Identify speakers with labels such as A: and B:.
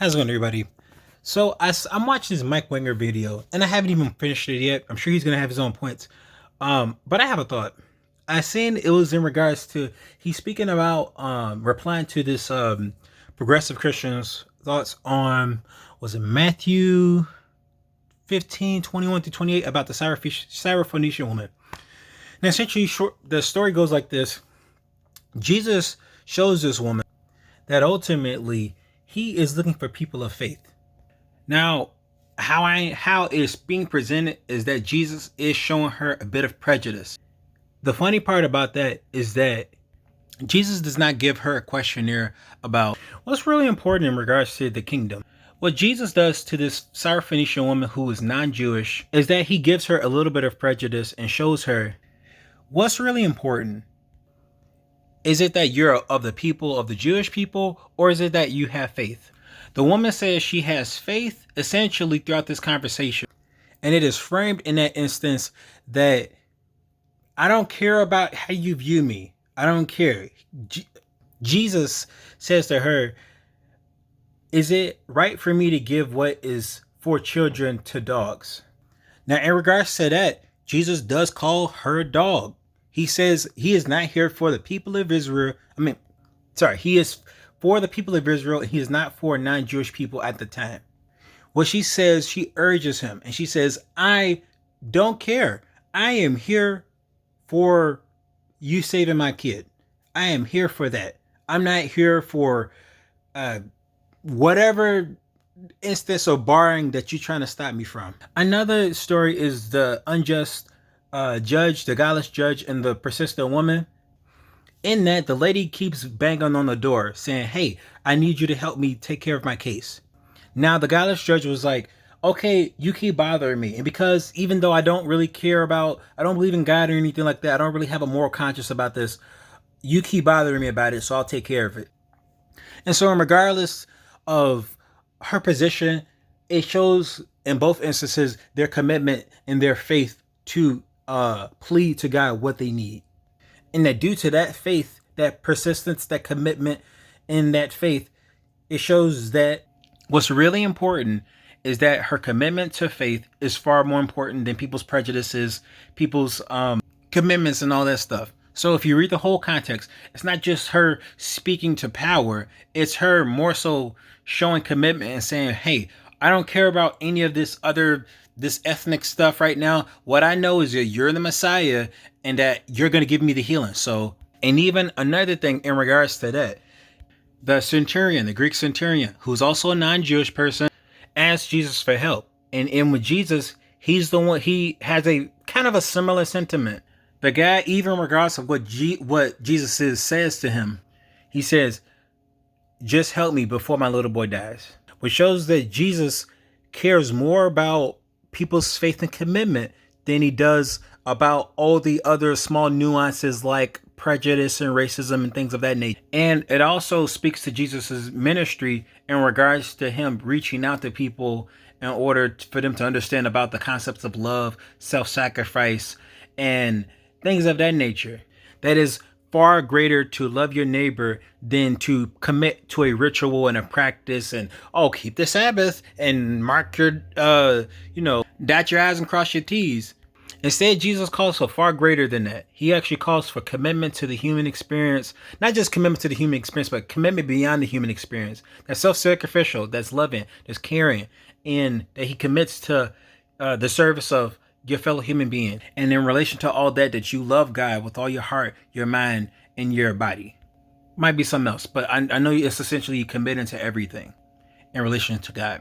A: How's it going, everybody? So I'm watching this Mike Winger video, and I haven't even finished it yet. I'm sure he's gonna have his own points. But I have a thought. I seen it was in regards to he's speaking about replying to this progressive Christians thoughts on, was it Matthew 15:21 through 28 about the Syrophonecian woman. And essentially, the story goes like this: Jesus shows this woman that ultimately he is looking for people of faith. Now, how it's being presented is that Jesus is showing her a bit of prejudice. The funny part about that is that Jesus does not give her a questionnaire about what's really important in regards to the kingdom. What Jesus does to this Syrophonecian woman who is non-Jewish is that he gives her a little bit of prejudice and shows her what's really important. Is it that you're of the people of the Jewish people, or is it that you have faith? The woman says she has faith essentially throughout this conversation. And it is framed in that instance that I don't care about how you view me. I don't care. Jesus says to her, is it right for me to give what is for children to dogs? Now, in regards to that, Jesus does call her a dog. He says he is not here for the people of Israel. He is for the people of Israel, and he is not for non-Jewish people at the time. What she says, she urges him, and she says, I don't care. I am here for you saving my kid. I am here for that. I'm not here for whatever instance or barring that you're trying to stop me from. Another story is the unjust judge, the godless judge, and the persistent woman. In that, the lady keeps banging on the door saying, hey, I need you to help me take care of my case. Now, the godless judge was like, okay, you keep bothering me. And because even though I don't really care about, I don't believe in God or anything like that, I don't really have a moral conscience about this, you keep bothering me about it, so I'll take care of it. And so regardless of her position, it shows in both instances their commitment and their faith to plead to God what they need. And that due to that faith, that persistence, that commitment in that faith, it shows that what's really important is that her commitment to faith is far more important than people's prejudices, people's commitments and all that stuff. So if you read the whole context, it's not just her speaking to power, it's her more so showing commitment and saying, hey, I don't care about any of this ethnic stuff right now. What I know is that you're the Messiah and that you're going to give me the healing. So, and even another thing in regards to that, the centurion, the Greek centurion, who's also a non-Jewish person, asked Jesus for help. And with Jesus, he's the one, he has a kind of a similar sentiment. The guy, even regardless of what Jesus says to him, he says, just help me before my little boy dies. Which shows that Jesus cares more about people's faith and commitment than he does about all the other small nuances like prejudice and racism and things of that nature. And it also speaks to Jesus's ministry in regards to him reaching out to people in order for them to understand about the concepts of love, self-sacrifice, and things of that nature. That is far greater to love your neighbor than to commit to a ritual and a practice and, keep the Sabbath and mark your, dot your I's and cross your T's. Instead, Jesus calls for far greater than that. He actually calls for commitment to the human experience, not just commitment to the human experience, but commitment beyond the human experience. That's self-sacrificial, that's loving, that's caring, and that he commits to the service of your fellow human being. And in relation to all that, that you love God with all your heart, your mind, and your body. Might be something else, but I know it's essentially committing to everything in relation to God.